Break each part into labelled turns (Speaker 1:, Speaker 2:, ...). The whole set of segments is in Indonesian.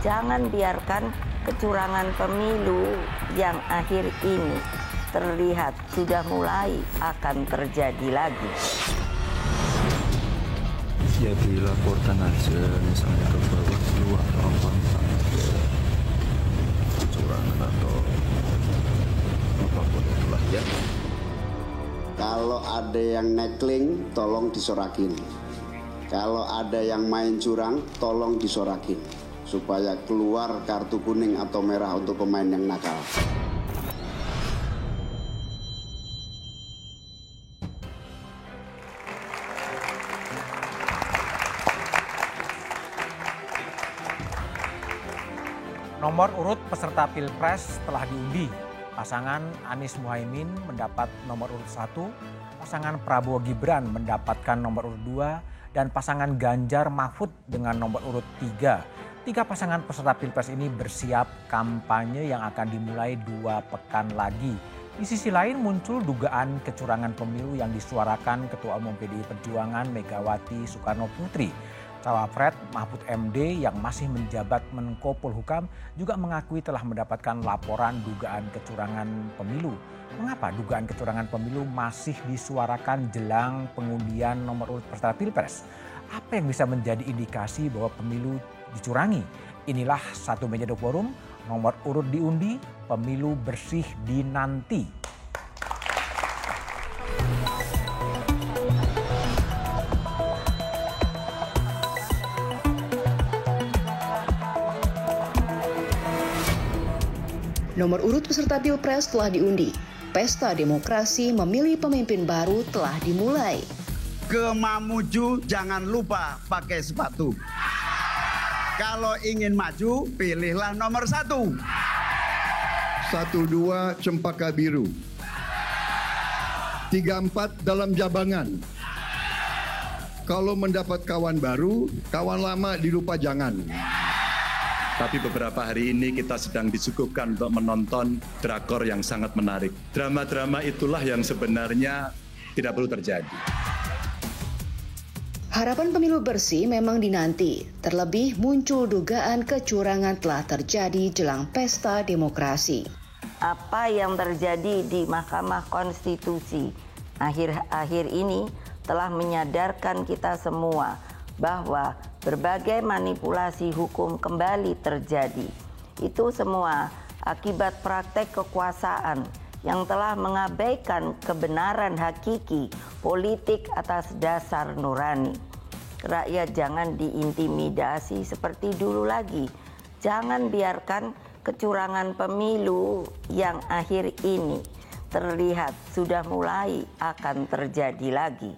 Speaker 1: Jangan biarkan kecurangan pemilu yang akhir ini terlihat sudah mulai akan terjadi lagi.
Speaker 2: Ya dilaporkan aja misalnya ke Bawaslu atau kecurangan atau apapun itulah ya.
Speaker 3: Kalau ada yang nekling, tolong disorakin. Kalau ada yang main curang, tolong disorakin. Supaya keluar kartu kuning atau merah untuk pemain yang nakal.
Speaker 4: Nomor urut peserta Pilpres telah diundi. Pasangan Anies Muhaimin mendapat nomor urut 1, pasangan Prabowo Gibran mendapatkan nomor urut 2, dan pasangan Ganjar Mahfud dengan nomor urut 3. 3 pasangan peserta Pilpres ini bersiap kampanye yang akan dimulai 2 pekan lagi. Di sisi lain muncul dugaan kecurangan pemilu yang disuarakan Ketua Umum PDI Perjuangan Megawati Soekarno Putri. Cawapres Mahfud MD yang masih menjabat Menko Polhukam juga mengakui telah mendapatkan laporan dugaan kecurangan pemilu. Mengapa dugaan kecurangan pemilu masih disuarakan jelang pengundian nomor urut peserta Pilpres? Apa yang bisa menjadi indikasi bahwa pemilu dicurangi? Inilah Satu Meja Dua Forum, nomor urut diundi, pemilu bersih dinanti.
Speaker 5: Nomor urut peserta Pilpres telah diundi. Pesta demokrasi memilih pemimpin baru telah dimulai.
Speaker 3: Ke Mamuju jangan lupa pakai sepatu. Kalau ingin maju, pilihlah nomor 1.
Speaker 6: 12 Cempaka Biru. 34 dalam Jabangan. Kalau mendapat kawan baru, kawan lama dilupa jangan.
Speaker 2: Tapi beberapa hari ini kita sedang disuguhkan untuk menonton drakor yang sangat menarik. Drama-drama itulah yang sebenarnya tidak perlu terjadi.
Speaker 5: Harapan pemilu bersih memang dinanti. Terlebih muncul dugaan kecurangan telah terjadi jelang pesta demokrasi.
Speaker 1: Apa yang terjadi di Mahkamah Konstitusi akhir-akhir ini telah menyadarkan kita semua bahwa berbagai manipulasi hukum kembali terjadi. Itu semua akibat praktek kekuasaan yang telah mengabaikan kebenaran hakiki politik atas dasar nurani. Rakyat jangan diintimidasi seperti dulu lagi. Jangan biarkan kecurangan pemilu yang akhir ini terlihat sudah mulai akan terjadi lagi.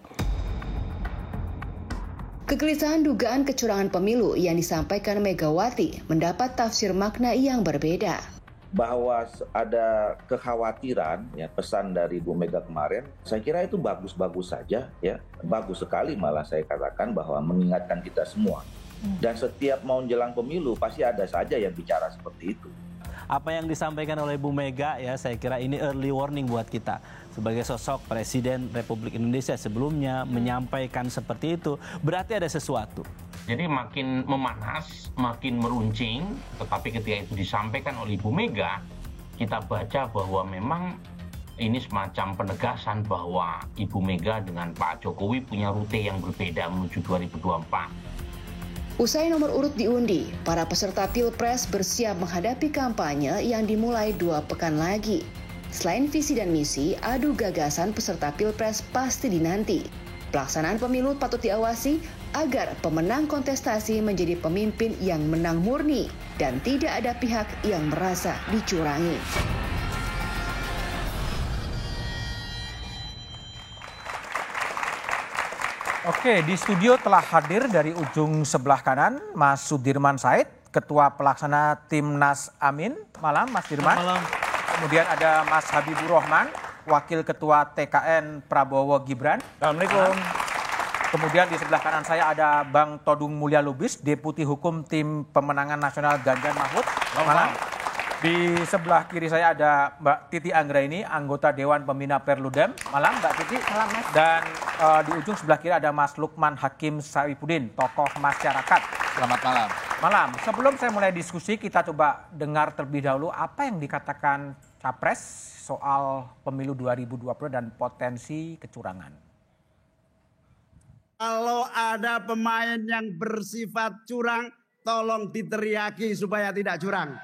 Speaker 5: Kegelisahan dugaan kecurangan pemilu yang disampaikan Megawati mendapat tafsir makna yang berbeda.
Speaker 7: Bahwa ada kekhawatiran, ya, pesan dari Bu Mega kemarin, saya kira itu bagus-bagus saja, ya, bagus sekali malah saya katakan bahwa mengingatkan kita semua. Dan setiap mau jelang pemilu pasti ada saja yang bicara seperti itu.
Speaker 8: Apa yang disampaikan oleh Bu Mega, ya, saya kira ini early warning buat kita. Sebagai sosok Presiden Republik Indonesia sebelumnya menyampaikan seperti itu, berarti ada sesuatu.
Speaker 9: Jadi makin memanas, makin meruncing, tetapi ketika itu disampaikan oleh Bu Mega, kita baca bahwa memang ini semacam penegasan bahwa Ibu Mega dengan Pak Jokowi punya rute yang berbeda menuju 2024.
Speaker 5: Usai nomor urut diundi, para peserta Pilpres bersiap menghadapi kampanye yang dimulai 2 pekan lagi. Selain visi dan misi, adu gagasan peserta Pilpres pasti dinanti. Pelaksanaan pemilu patut diawasi agar pemenang kontestasi menjadi pemimpin yang menang murni dan tidak ada pihak yang merasa dicurangi.
Speaker 4: Oke, di studio telah hadir dari ujung sebelah kanan Mas Sudirman Said, Ketua Pelaksana Timnas Amin. Malam Mas Dirman.
Speaker 8: Malam.
Speaker 4: Kemudian ada Mas Habibur Rahman, Wakil Ketua TKN Prabowo Gibran.
Speaker 8: Assalamualaikum.
Speaker 4: Kemudian di sebelah kanan saya ada Bang Todung Mulya Lubis, Deputi Hukum Tim Pemenangan Nasional Ganjar Mahfud. Malam. Di sebelah kiri saya ada Mbak Titi Anggraini, anggota Dewan Pembina Perludem. Malam Mbak Titi.
Speaker 1: Malam, Mas.
Speaker 4: Dan di ujung sebelah kiri ada Mas Lukman Hakim Sarifudin, tokoh masyarakat.
Speaker 8: Selamat malam.
Speaker 4: Malam, sebelum saya mulai diskusi, kita coba dengar terlebih dahulu apa yang dikatakan Capres soal pemilu 2020 dan potensi kecurangan.
Speaker 10: Kalau ada pemain yang bersifat curang, tolong diteriaki supaya tidak curang.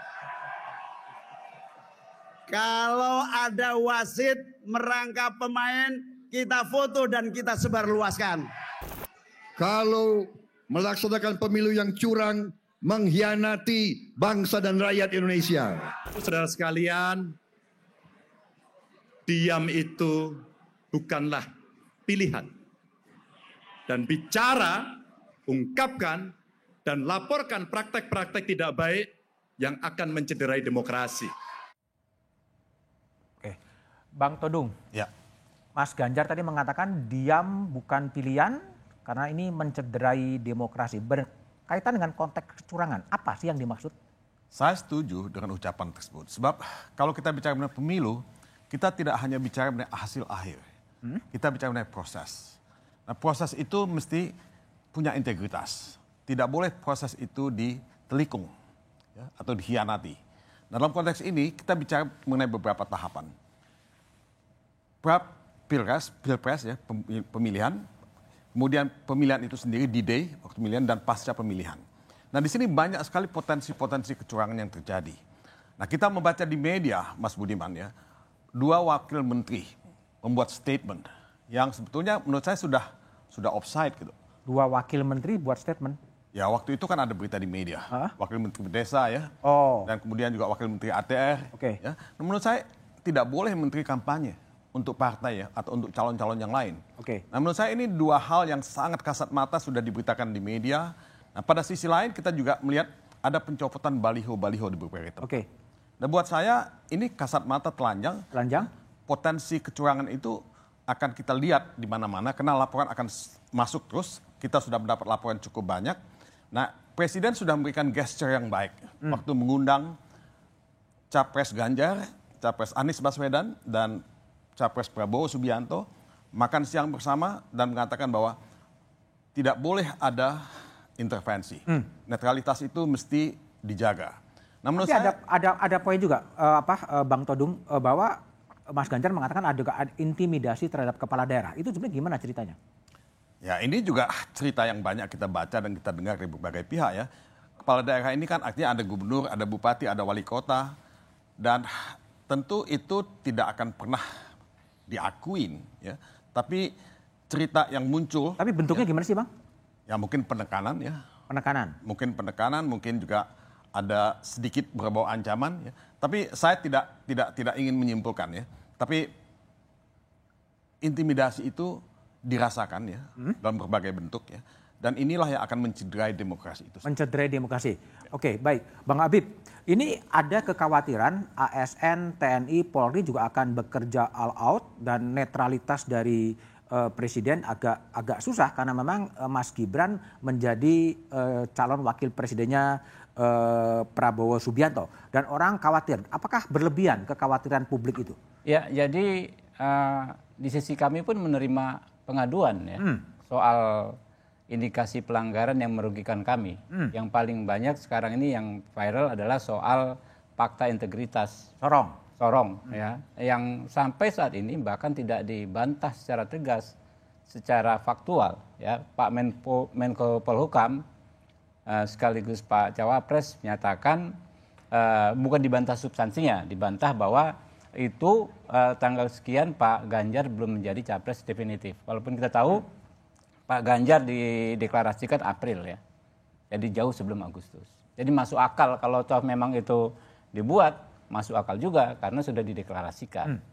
Speaker 10: Kalau ada wasit merangkap pemain, kita foto dan kita sebarluaskan.
Speaker 6: Kalau melaksanakan pemilu yang curang, mengkhianati bangsa dan rakyat Indonesia.
Speaker 2: Saudara sekalian, diam itu bukanlah pilihan. Dan bicara, ungkapkan, dan laporkan praktek-praktek tidak baik yang akan mencederai demokrasi.
Speaker 4: Oke, Bang Todung.
Speaker 11: Ya.
Speaker 4: Mas Ganjar tadi mengatakan diam bukan pilihan karena ini mencederai demokrasi. Berkaitan dengan konteks kecurangan, apa sih yang dimaksud?
Speaker 11: Saya setuju dengan ucapan tersebut. Sebab kalau kita bicara mengenai pemilu, kita tidak hanya bicara mengenai hasil akhir. Kita bicara mengenai proses. Nah, proses itu mesti punya integritas. Tidak boleh proses itu ditelikung ya, atau dikhianati. Nah, dalam konteks ini kita bicara mengenai beberapa tahapan. Pilpres ya, pemilihan, kemudian pemilihan itu sendiri D-Day, waktu pemilihan, dan pasca pemilihan. Nah, di sini banyak sekali potensi-potensi kecurangan yang terjadi. Nah, kita membaca di media, Mas Budiman ya, 2 wakil menteri membuat statement yang sebetulnya menurut saya sudah offside gitu.
Speaker 4: 2 wakil menteri buat statement?
Speaker 11: Ya, waktu itu kan ada berita di media. Wakil menteri desa ya, dan kemudian juga wakil menteri ATR.
Speaker 4: Oke.
Speaker 11: Ya. Nah, menurut saya tidak boleh menteri kampanye untuk partai ya, atau untuk calon-calon yang lain.
Speaker 4: Oke.
Speaker 11: Nah, menurut saya ini 2 hal yang sangat kasat mata sudah diberitakan di media. Nah, pada sisi lain kita juga melihat ada pencopotan baliho-baliho di beberapa tempat.
Speaker 4: Oke.
Speaker 11: Nah, buat saya ini kasat mata telanjang. Potensi kecurangan itu akan kita lihat di mana-mana karena laporan akan masuk terus. Kita sudah mendapat laporan cukup banyak. Nah, Presiden sudah memberikan gesture yang baik waktu mengundang Capres Ganjar, Capres Anies Baswedan, dan Capres Prabowo Subianto makan siang bersama dan mengatakan bahwa tidak boleh ada intervensi. Netralitas itu mesti dijaga. Nah, menurut
Speaker 4: tapi
Speaker 11: saya
Speaker 4: ada poin juga Bang Todung bahwa Mas Ganjar mengatakan ada intimidasi terhadap kepala daerah. Itu sebenarnya gimana ceritanya?
Speaker 11: ya ini juga cerita yang banyak kita baca dan kita dengar dari berbagai pihak ya. Kepala daerah ini kan artinya ada gubernur, ada bupati, ada wali kota. Dan tentu itu tidak akan pernah diakuin ya. Tapi cerita yang muncul.
Speaker 4: Tapi bentuknya gimana sih Bang?
Speaker 11: Ya mungkin penekanan ya.
Speaker 4: Penekanan?
Speaker 11: Mungkin penekanan, mungkin juga ada sedikit berbau ancaman ya. Tapi saya tidak ingin menyimpulkan ya. Tapi intimidasi itu dirasakan ya dalam berbagai bentuk ya. Dan inilah yang akan mencederai demokrasi itu.
Speaker 4: Mencederai demokrasi. Oke, baik. Bang Habib, ini ada kekhawatiran ASN, TNI, Polri juga akan bekerja all out dan netralitas dari presiden agak susah karena memang Mas Gibran menjadi calon wakil presidennya Prabowo Subianto. Dan orang khawatir, apakah berlebihan kekhawatiran publik itu?
Speaker 12: Ya, jadi di sisi kami pun menerima pengaduan ya soal indikasi pelanggaran yang merugikan kami. Yang paling banyak sekarang ini yang viral adalah soal fakta integritas. Sorong ya. Yang sampai saat ini bahkan tidak dibantah secara tegas, secara faktual ya. Pak Menko Polhukam sekaligus Pak Cawapres menyatakan bukan dibantah substansinya, dibantah bahwa itu tanggal sekian Pak Ganjar belum menjadi capres definitif. Walaupun kita tahu Pak Ganjar dideklarasikan April ya. Jadi jauh sebelum Agustus. Jadi masuk akal kalau toh memang itu dibuat, masuk akal juga karena sudah dideklarasikan.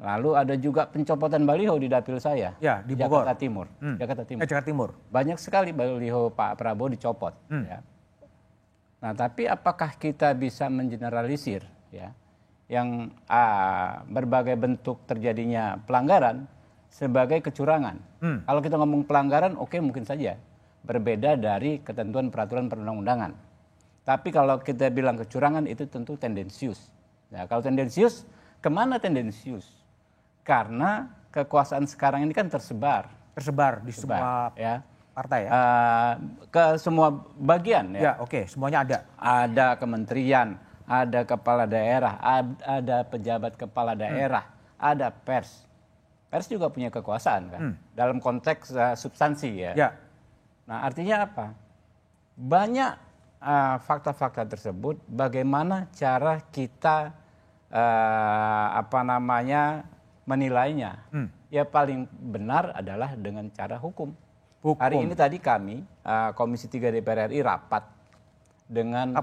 Speaker 12: Lalu ada juga pencopotan baliho di dapil saya.
Speaker 4: Ya, di Bogor.
Speaker 12: Jakarta Timur.
Speaker 4: Jakarta Timur.
Speaker 12: Banyak sekali baliho Pak Prabowo dicopot ya. Nah, tapi apakah kita bisa mengeneralisir ya yang berbagai bentuk terjadinya pelanggaran sebagai kecurangan. Kalau kita ngomong pelanggaran, oke, mungkin saja berbeda dari ketentuan peraturan perundang-undangan. Tapi kalau kita bilang kecurangan itu tentu tendensius. Nah, kalau tendensius, kemana tendensius? Karena kekuasaan sekarang ini kan tersebar
Speaker 4: di semua
Speaker 12: ya.
Speaker 4: partai ya?
Speaker 12: Ke semua bagian ya.
Speaker 4: Ya, oke, semuanya ada.
Speaker 12: Ada kementerian, ada kepala daerah, ada pejabat kepala daerah, ada pers. Pers juga punya kekuasaan kan, dalam konteks substansi ya.
Speaker 4: Ya.
Speaker 12: Nah, artinya apa? Banyak fakta-fakta tersebut, bagaimana cara kita menilainya. Ya paling benar adalah dengan cara hukum. Hari ini tadi kami Komisi 3 DPR RI rapat dengan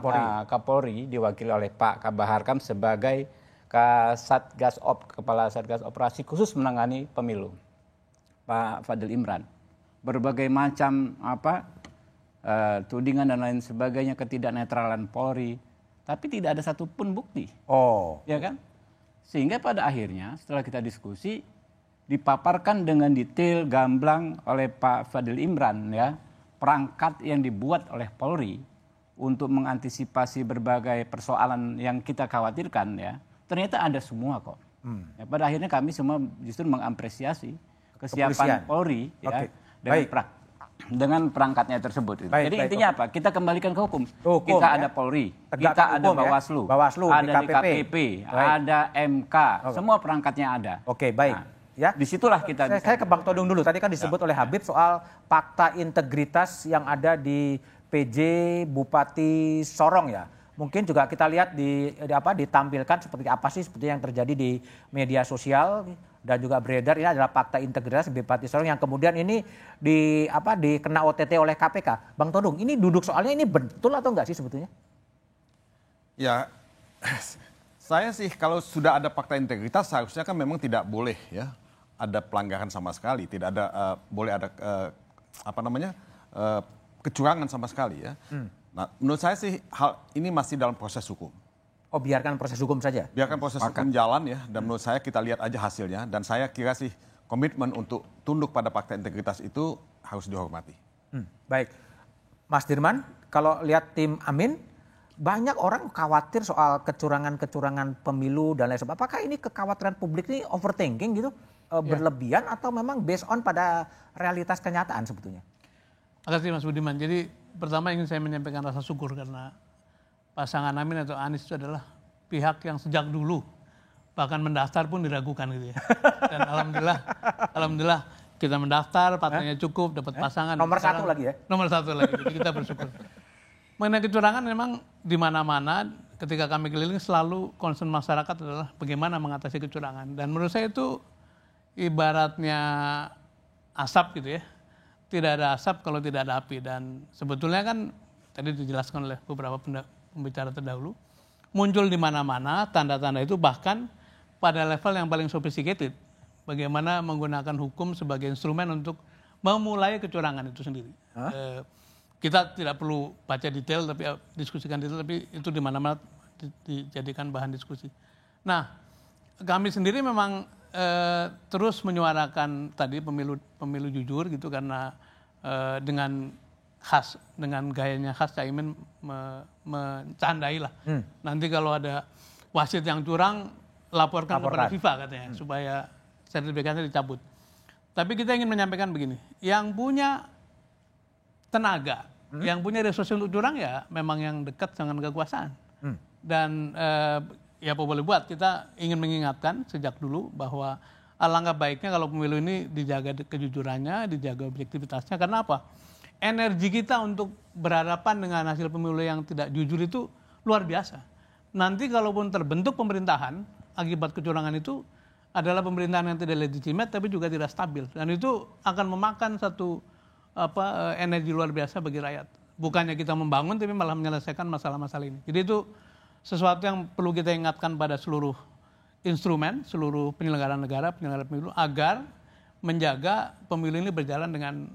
Speaker 12: Kapolri diwakili oleh Pak Kabar Harkam sebagai Kepala Satgas Operasi Khusus menangani pemilu, Pak Fadil Imran. Berbagai macam tudingan dan lain sebagainya, ketidaknetralan Polri, tapi tidak ada satupun bukti. Ya kan? Sehingga pada akhirnya setelah kita diskusi dipaparkan dengan detail gamblang oleh Pak Fadil Imran ya, perangkat yang dibuat oleh Polri untuk mengantisipasi berbagai persoalan yang kita khawatirkan ya. Ternyata ada semua kok. Ya, pada akhirnya kami semua justru mengapresiasi kesiapan Polri ya, dengan perangkatnya tersebut. Jadi intinya apa? Kita kembalikan ke hukum. Kita ada Polri, kita ada Bawaslu, ada DKPP, ada MK, semua perangkatnya ada.
Speaker 4: Oke, baik. Ya, disitulah kita. Saya ke Bang Todung dulu. Tadi kan disebut oleh Habib soal fakta integritas yang ada di PJ Bupati Sorong ya. Mungkin juga kita lihat ditampilkan seperti apa sih seperti yang terjadi di media sosial dan juga beredar. Ini adalah fakta integritas Bupati Sorong yang kemudian ini dikena OTT oleh KPK. Bang Todung, ini duduk soalnya ini betul atau enggak sih sebetulnya?
Speaker 11: Ya, saya sih kalau sudah ada fakta integritas seharusnya kan memang tidak boleh ya ada pelanggaran sama sekali, tidak ada boleh ada kecurangan sama sekali ya. Nah, menurut saya sih hal ini masih dalam proses hukum.
Speaker 4: Oh, biarkan proses hukum saja?
Speaker 11: Biarkan proses hukum jalan ya, dan menurut saya kita lihat aja hasilnya, dan saya kira sih komitmen untuk tunduk pada fakta integritas itu harus dihormati.
Speaker 4: Baik, Mas Dirman, kalau lihat tim Amin, banyak orang khawatir soal kecurangan-kecurangan pemilu dan lain sebagainya. Apakah ini kekhawatiran publik ini overthinking gitu, berlebihan atau memang based on pada realitas kenyataan sebetulnya?
Speaker 13: Terima kasih Mas Budiman. Jadi pertama ingin saya menyampaikan rasa syukur karena pasangan Amin atau Anies itu adalah pihak yang sejak dulu bahkan mendaftar pun diragukan gitu ya. Dan alhamdulillah kita mendaftar, partainya cukup, dapat pasangan.
Speaker 4: Nomor satu lagi ya?
Speaker 13: Nomor satu lagi, jadi kita bersyukur. Mengenai kecurangan memang di mana-mana ketika kami keliling selalu concern masyarakat adalah bagaimana mengatasi kecurangan. Dan menurut saya itu ibaratnya asap gitu ya. Tidak ada asap kalau tidak ada api. Dan sebetulnya kan tadi dijelaskan oleh beberapa pembicara terdahulu, muncul di mana-mana tanda-tanda itu bahkan pada level yang paling sophisticated. Bagaimana menggunakan hukum sebagai instrumen untuk memulai kecurangan itu sendiri. Kita tidak perlu baca detail tapi diskusikan detail, tapi itu di mana-mana dijadikan bahan diskusi. Nah, kami sendiri memang terus menyuarakan tadi pemilu jujur gitu karena dengan gayanya khas Caimin mencandai lah. Nanti kalau ada wasit yang curang laporkan kepada FIFA katanya supaya sertifikatnya dicabut. Tapi kita ingin menyampaikan begini, yang punya tenaga, yang punya resources untuk curang ya memang yang dekat dengan kekuasaan. Dan ya apa boleh buat, kita ingin mengingatkan sejak dulu bahwa alangkah baiknya kalau pemilu ini dijaga kejujurannya, dijaga objektivitasnya. Karena apa? Energi kita untuk berhadapan dengan hasil pemilu yang tidak jujur itu luar biasa. Nanti kalaupun terbentuk pemerintahan akibat kecurangan itu adalah pemerintahan yang tidak legitimate tapi juga tidak stabil. Dan itu akan memakan satu energi luar biasa bagi rakyat. Bukannya kita membangun tapi malah menyelesaikan masalah-masalah ini. Jadi itu sesuatu yang perlu kita ingatkan pada seluruh instrumen, seluruh penyelenggara negara, penyelenggara pemilu agar menjaga pemilu ini berjalan dengan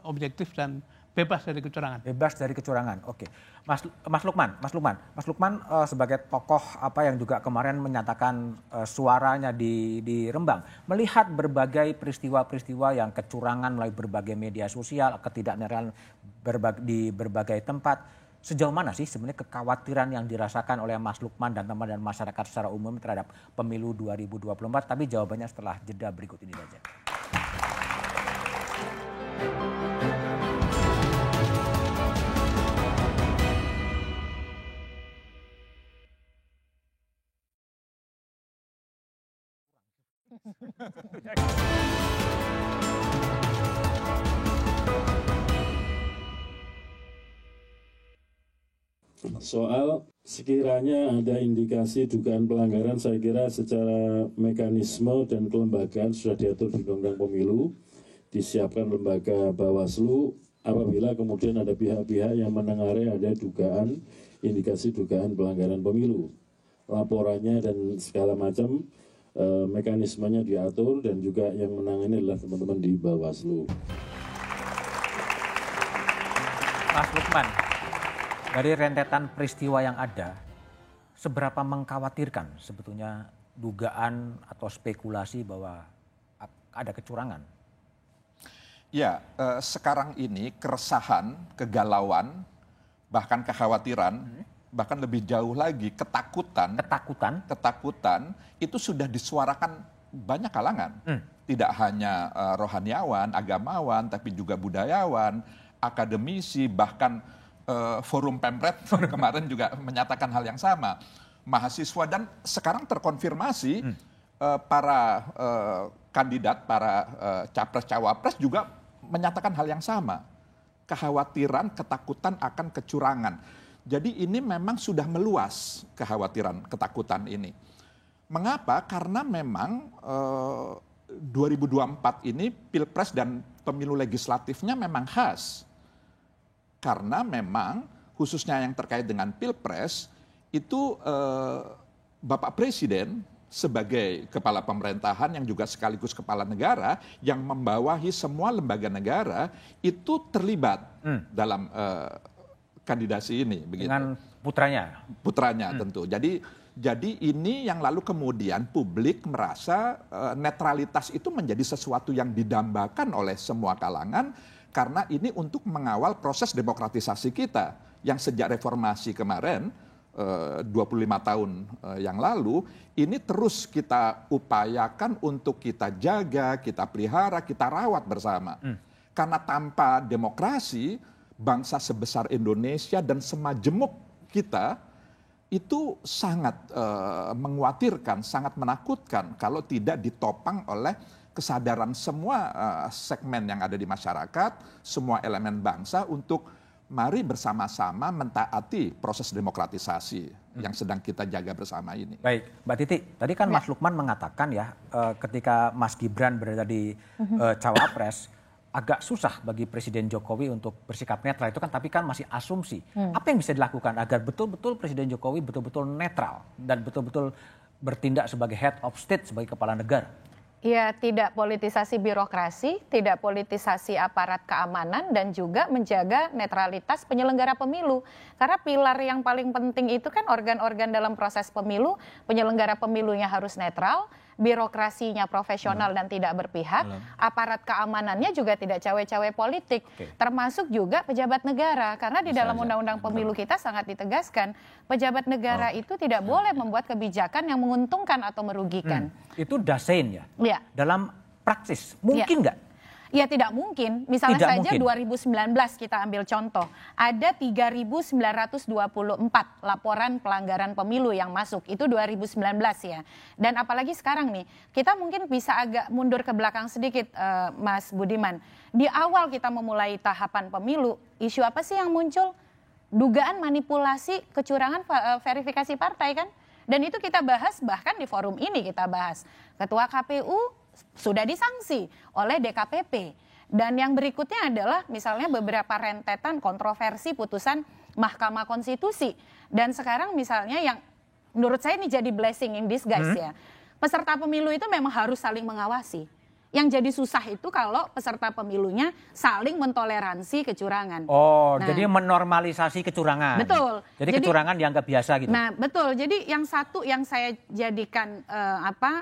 Speaker 13: objektif dan bebas dari kecurangan.
Speaker 4: Bebas dari kecurangan. Oke. Mas Lukman sebagai tokoh yang juga kemarin menyatakan suaranya di Rembang, melihat berbagai peristiwa-peristiwa yang kecurangan melalui berbagai media sosial, ketidaknetralan di berbagai tempat, sejauh mana sih sebenarnya kekhawatiran yang dirasakan oleh Mas Lukman dan teman-teman masyarakat secara umum terhadap pemilu 2024? Tapi jawabannya setelah jeda berikut ini saja.
Speaker 14: Soal sekiranya ada indikasi dugaan pelanggaran, saya kira secara mekanisme dan kelembagaan sudah diatur di Undang-Undang Pemilu, disiapkan lembaga Bawaslu apabila kemudian ada pihak-pihak yang menengari ada dugaan, indikasi dugaan pelanggaran pemilu. Laporannya dan segala macam mekanismenya diatur dan juga yang menangani adalah teman-teman di Bawaslu.
Speaker 4: Mas Lukman, dari rentetan peristiwa yang ada, seberapa mengkhawatirkan sebetulnya dugaan atau spekulasi bahwa ada kecurangan?
Speaker 15: Ya, sekarang ini keresahan, kegalauan, bahkan kekhawatiran, bahkan lebih jauh lagi ketakutan itu sudah disuarakan banyak kalangan. Tidak hanya rohaniawan, agamawan, tapi juga budayawan, akademisi, bahkan forum Pemret kemarin juga menyatakan hal yang sama. Mahasiswa, dan sekarang terkonfirmasi para kandidat, para capres-cawapres juga menyatakan hal yang sama. Kekhawatiran, ketakutan akan kecurangan. Jadi ini memang sudah meluas kekhawatiran, ketakutan ini. Mengapa? Karena memang 2024 ini Pilpres dan pemilu legislatifnya memang khas. Karena memang khususnya yang terkait dengan Pilpres itu Bapak Presiden sebagai kepala pemerintahan yang juga sekaligus kepala negara yang membawahi semua lembaga negara itu terlibat dalam kandidasi ini. Begitu.
Speaker 4: Dengan putranya?
Speaker 15: Putranya tentu. Jadi ini yang lalu kemudian publik merasa netralitas itu menjadi sesuatu yang didambakan oleh semua kalangan. Karena ini untuk mengawal proses demokratisasi kita yang sejak reformasi kemarin 25 tahun yang lalu ini terus kita upayakan untuk kita jaga, kita pelihara, kita rawat bersama. Karena tanpa demokrasi bangsa sebesar Indonesia dan semajemuk kita itu sangat mengkhawatirkan, sangat menakutkan kalau tidak ditopang oleh kesadaran semua segmen yang ada di masyarakat, semua elemen bangsa untuk mari bersama-sama mentaati proses demokratisasi yang sedang kita jaga bersama ini.
Speaker 4: Baik, Mbak Titi, tadi kan Mas Lukman mengatakan ya, ketika Mas Gibran berada di Cawapres, agak susah bagi Presiden Jokowi untuk bersikap netral itu kan, tapi kan masih asumsi. Apa yang bisa dilakukan agar betul-betul Presiden Jokowi betul-betul netral dan betul-betul bertindak sebagai head of state, sebagai kepala negara?
Speaker 16: Ya, tidak politisasi birokrasi, tidak politisasi aparat keamanan, dan juga menjaga netralitas penyelenggara pemilu. Karena pilar yang paling penting itu kan organ-organ dalam proses pemilu, penyelenggara pemilunya harus netral, birokrasinya profesional dan tidak berpihak, aparat keamanannya juga tidak cawe-cawe politik, termasuk juga pejabat negara. Karena di dalam Undang-Undang Pemilu kita sangat ditegaskan, pejabat negara itu tidak boleh membuat kebijakan yang menguntungkan atau merugikan.
Speaker 4: Itu dasein ya?
Speaker 16: Ya.
Speaker 4: Dalam praksis, mungkin nggak?
Speaker 16: Ya tidak mungkin. Misalnya
Speaker 4: tidak
Speaker 16: saja
Speaker 4: mungkin.
Speaker 16: 2019 kita ambil contoh. Ada 3.924 laporan pelanggaran pemilu yang masuk. Itu 2019 ya. Dan apalagi sekarang nih, kita mungkin bisa agak mundur ke belakang sedikit Mas Budiman. Di awal kita memulai tahapan pemilu, isu apa sih yang muncul? Dugaan manipulasi kecurangan verifikasi partai kan? Dan itu kita bahas, bahkan di forum ini kita bahas. Ketua KPU sudah disangsi oleh DKPP. Dan yang berikutnya adalah misalnya beberapa rentetan kontroversi putusan Mahkamah Konstitusi. Dan sekarang misalnya yang menurut saya ini jadi blessing in disguise ya. Peserta pemilu itu memang harus saling mengawasi. Yang jadi susah itu kalau peserta pemilunya saling mentoleransi kecurangan.
Speaker 4: Oh, jadi menormalisasi kecurangan.
Speaker 16: Betul.
Speaker 4: Jadi kecurangan dianggap biasa gitu.
Speaker 16: Nah, betul. Jadi yang satu yang saya jadikan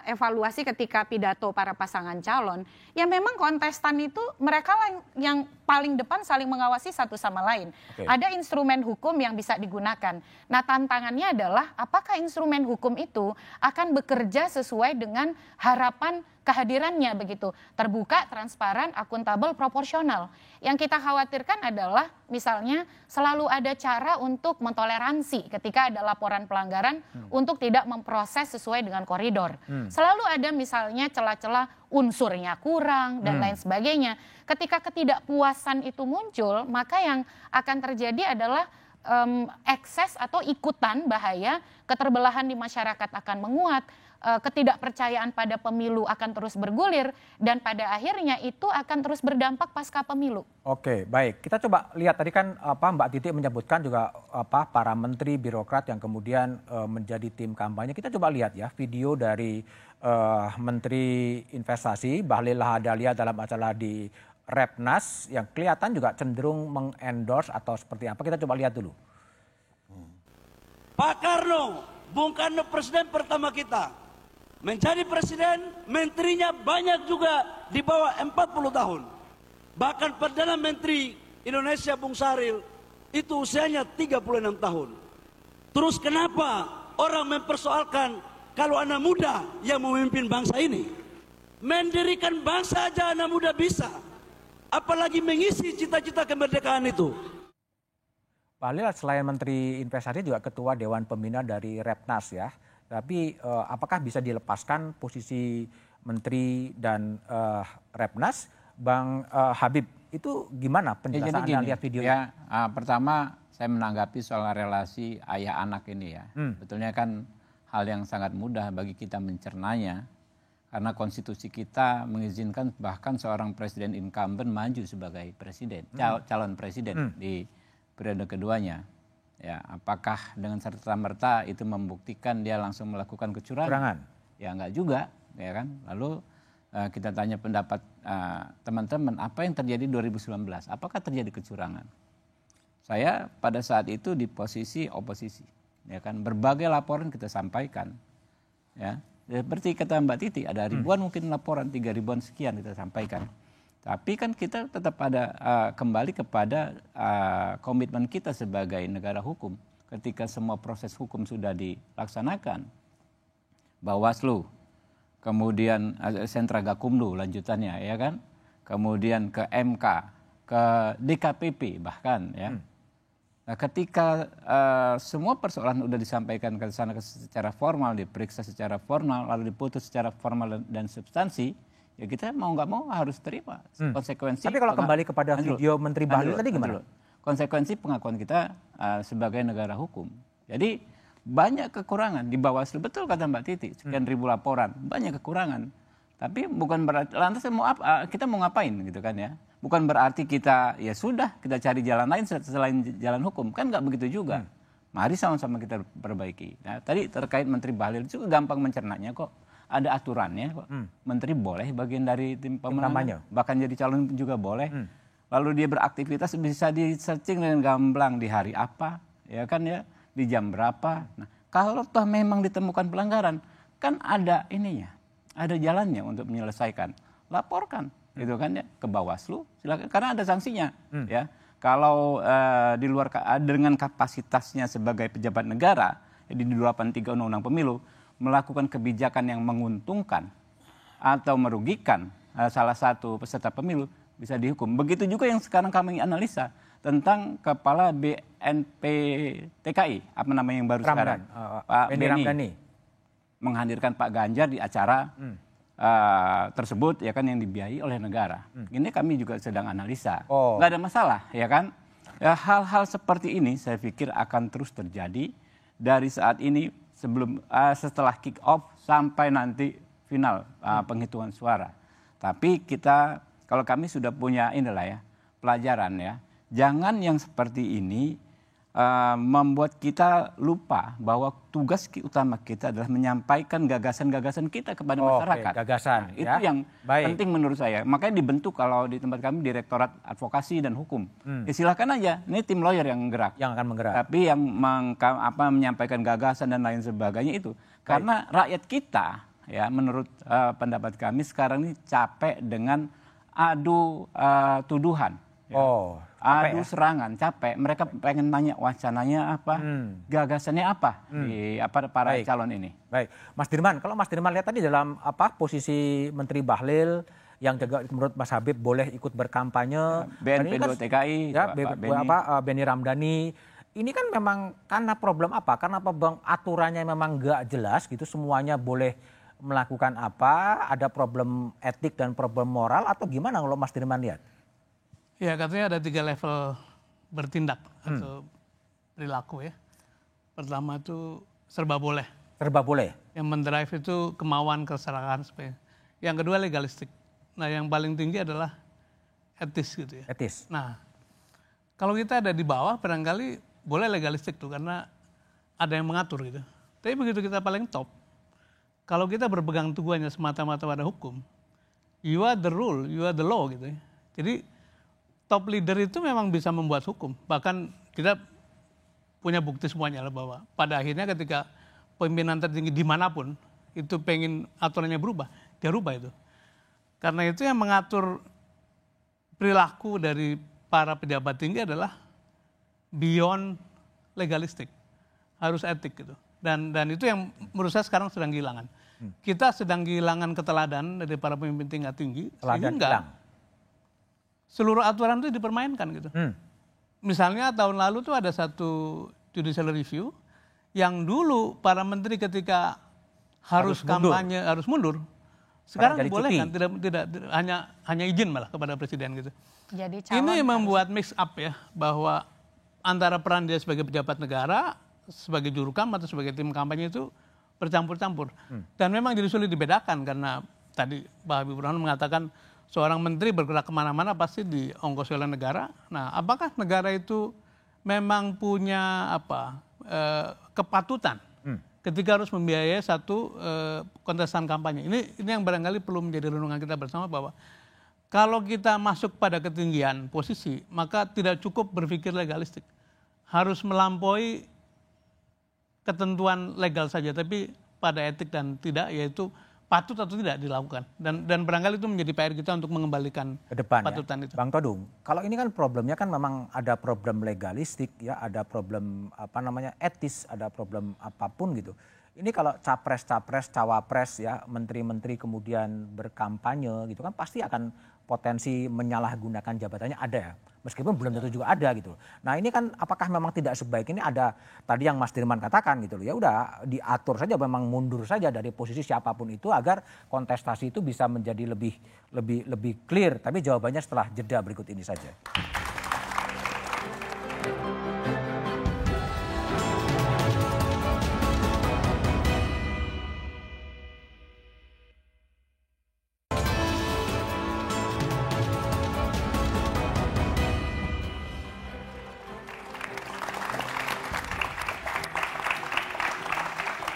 Speaker 16: evaluasi ketika pidato para pasangan calon, ya memang kontestan itu mereka yang paling depan saling mengawasi satu sama lain. Ada instrumen hukum yang bisa digunakan. Nah, tantangannya adalah apakah instrumen hukum itu akan bekerja sesuai dengan harapan kehadirannya begitu, terbuka, transparan, akuntabel, proporsional. Yang kita khawatirkan adalah misalnya selalu ada cara untuk mentoleransi ketika ada laporan pelanggaran untuk tidak memproses sesuai dengan koridor. Selalu ada misalnya celah-celah unsurnya kurang dan lain sebagainya. Ketika ketidakpuasan itu muncul, maka yang akan terjadi adalah ekses atau ikutan bahaya, keterbelahan di masyarakat akan menguat, ketidakpercayaan pada pemilu akan terus bergulir, dan pada akhirnya itu akan terus berdampak pasca pemilu.
Speaker 4: Oke, baik. Kita coba lihat tadi kan Mbak Titi menyebutkan juga para menteri birokrat yang kemudian menjadi tim kampanye. Kita coba lihat ya video dari Menteri Investasi Bahlil Lahadalia dalam acara di Repnas yang kelihatan juga cenderung mengendorse atau seperti apa. Kita coba lihat dulu.
Speaker 17: Pak Karno, Bung Karno presiden pertama kita. Menjadi presiden, menterinya banyak juga di bawah 40 tahun. Bahkan Perdana Menteri Indonesia Bung Sahril itu usianya 36 tahun. Terus kenapa orang mempersoalkan kalau anak muda yang memimpin bangsa ini? Mendirikan bangsa aja anak muda bisa. Apalagi mengisi cita-cita kemerdekaan itu.
Speaker 4: Pak Bahlil selain Menteri Investasi juga Ketua Dewan Pembina dari Repnas ya. Tapi apakah bisa dilepaskan posisi Menteri dan Repnas? Bang Habib, itu gimana penjelasan Anda lihat video
Speaker 12: ya, pertama saya menanggapi soal relasi ayah anak ini ya. Betulnya kan hal yang sangat mudah bagi kita mencernanya. Karena konstitusi kita mengizinkan bahkan seorang presiden incumbent maju sebagai presiden, calon presiden di periode keduanya. Ya, apakah dengan serta-merta itu membuktikan dia langsung melakukan kecurangan? Ya enggak juga, ya kan. Lalu kita tanya pendapat teman-teman, apa yang terjadi 2019? Apakah terjadi kecurangan? Saya pada saat itu di posisi oposisi, ya kan. Berbagai laporan kita sampaikan, ya. Seperti kata Mbak Titi, ada ribuan mungkin laporan, 3.000-an sekian kita sampaikan. Tapi kan kita tetap ada kembali kepada komitmen kita sebagai negara hukum. Ketika semua proses hukum sudah dilaksanakan, Bawaslu, kemudian Sentra Gakumdu lanjutannya, ya kan, kemudian ke MK, ke DKPP bahkan, ya. Nah, ketika semua persoalan sudah disampaikan ke sana secara formal, diperiksa secara formal, lalu diputus secara formal dan substansi, ya kita mau nggak mau harus terima konsekuensi.
Speaker 4: Tapi kalau kembali kepada video Menteri Bahlil tadi gimana?
Speaker 12: Konsekuensi pengakuan kita sebagai negara hukum. Jadi banyak kekurangan di Bawaslu, betul kata Mbak Titi, sekian ribu laporan, banyak kekurangan. Tapi bukan berarti lantas kita mau ngapain gitu kan ya? Bukan berarti kita ya sudah kita cari jalan lain selain jalan hukum, kan nggak begitu juga. Mari sama-sama kita perbaiki. Nah, tadi terkait Menteri Bahlil itu gampang mencernanya kok. Ada aturannya kok. Menteri boleh bagian dari tim pemenangan, bahkan jadi calon juga boleh. Lalu dia beraktivitas bisa di searching dengan gamblang di hari apa, ya kan ya, di jam berapa. Nah, kalau toh memang ditemukan pelanggaran, kan ada ininya, ada jalannya untuk menyelesaikan. Laporkan. Gitu kan ya, ke Bawaslu, silakan, karena ada sanksinya, ya. Kalau di luar dengan kapasitasnya sebagai pejabat negara, di 283 Undang-Undang Pemilu, melakukan kebijakan yang menguntungkan atau merugikan salah satu peserta pemilu, bisa dihukum. Begitu juga yang sekarang kami analisa tentang Kepala BNPTKI, apa namanya yang baru sekarang, Pak Beni, menghadirkan Pak Ganjar di acara tersebut, ya kan, yang dibiayai oleh negara. Ini kami juga sedang analisa. Nggak ada masalah, ya kan. Ya, hal-hal seperti ini saya pikir akan terus terjadi dari saat ini setelah kick off sampai nanti final penghitungan suara. Tapi kita, kalau kami sudah punya inilah ya pelajaran ya, jangan yang seperti ini membuat kita lupa bahwa tugas utama kita adalah menyampaikan gagasan-gagasan kita kepada masyarakat.
Speaker 4: Gagasan,
Speaker 12: nah, itu yang penting menurut saya. Makanya dibentuk kalau di tempat kami Direktorat Advokasi dan Hukum. Ya silakan aja, ini tim lawyer yang gerak.
Speaker 4: Yang akan menggerak.
Speaker 12: Tapi yang menyampaikan gagasan dan lain sebagainya itu. Karena rakyat kita, ya menurut pendapat kami sekarang ini capek dengan adu tuduhan. Adu serangan, capek. Mereka pengen nanya wacananya apa, gagasannya apa di para calon ini.
Speaker 4: Baik, Mas Dirman, kalau Mas Dirman lihat tadi dalam posisi Menteri Bahlil yang juga menurut Mas Habib boleh ikut berkampanye,
Speaker 12: BNP2TKI,
Speaker 4: Benny Ramdhani. Ini kan memang karena problem apa? Karena aturannya memang nggak jelas gitu, semuanya boleh melakukan apa, ada problem etik dan problem moral atau gimana kalau Mas Dirman lihat?
Speaker 13: Ya katanya ada 3 level bertindak atau perilaku ya. Pertama itu serba boleh.
Speaker 4: Serba boleh.
Speaker 13: Yang mendrive itu kemauan, keserakahan. Yang kedua legalistik. Nah yang paling tinggi adalah etis gitu ya.
Speaker 4: Etis.
Speaker 13: Nah kalau kita ada di bawah barangkali boleh legalistik tuh karena ada yang mengatur gitu. Tapi begitu kita paling top, kalau kita berpegang teguh hanya semata-mata pada hukum, you are the rule, you are the law gitu ya. Jadi top leader itu memang bisa membuat hukum. Bahkan kita punya bukti semuanya lah bahwa pada akhirnya ketika pimpinan tertinggi dimanapun itu pengen aturannya berubah, dia rubah itu. Karena itu yang mengatur perilaku dari para pejabat tinggi adalah beyond legalistik, harus etik gitu. Dan itu yang menurut saya sekarang sedang kehilangan. Kita sedang kehilangan keteladanan dari para pemimpin tingkat tinggi. Sehingga seluruh aturan itu dipermainkan gitu. Misalnya tahun lalu tuh ada satu judicial review yang dulu para menteri ketika harus kampanye harus mundur. Sekarang dibolehkan, tidak hanya izin malah kepada presiden gitu.
Speaker 16: Jadi
Speaker 13: ini membuat mix up ya, bahwa antara peran dia sebagai pejabat negara, sebagai jurukam atau sebagai tim kampanye itu bercampur-campur. Dan memang jadi sulit dibedakan karena tadi Pak Habibur Rahman mengatakan seorang menteri bergerak kemana-mana pasti diongkosi oleh negara. Nah, apakah negara itu memang punya kepatutan ketika harus membiayai satu kontestan kampanye? Ini yang barangkali perlu menjadi renungan kita bersama bahwa kalau kita masuk pada ketinggian posisi, maka tidak cukup berpikir legalistik. Harus melampaui ketentuan legal saja, tapi pada etik dan tidak, yaitu patut atau tidak dilakukan. Dan barangkali itu menjadi PR kita untuk mengembalikan
Speaker 4: ke depan
Speaker 13: patutan itu.
Speaker 4: Bang Todung, kalau ini kan problemnya kan memang ada problem legalistik ya, ada problem etis, ada problem apapun gitu. Ini kalau capres-capres, cawapres ya, menteri-menteri kemudian berkampanye gitu kan pasti akan potensi menyalahgunakan jabatannya ada ya. Meskipun belum tentu juga ada gitu. Nah ini kan apakah memang tidak sebaik ini ada tadi yang Mas Dirman katakan gitu loh. Ya udah diatur saja, memang mundur saja dari posisi siapapun itu agar kontestasi itu bisa menjadi lebih clear. Tapi jawabannya setelah jeda berikut ini saja.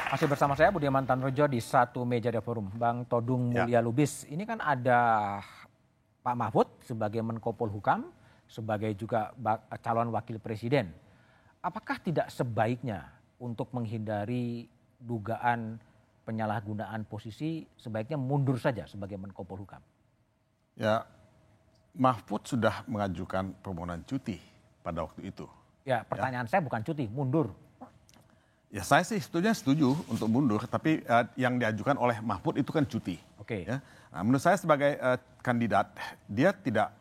Speaker 4: Masih bersama saya Budiman Tanrojo di Satu Meja The Forum. Bang Todung Mulya Lubis, ini kan ada Pak Mahfud sebagai Menko Polhukam, sebagai juga calon wakil presiden. Apakah tidak sebaiknya untuk menghindari dugaan penyalahgunaan posisi sebaiknya mundur saja sebagai Menko Polhukam? Ya, Mahfud sudah mengajukan permohonan cuti pada waktu itu. Ya, pertanyaan saya bukan cuti, mundur. Ya saya sih setuju untuk mundur, tapi yang diajukan oleh Mahfud itu kan cuti. Oke. Ya. Nah, menurut saya sebagai kandidat dia tidak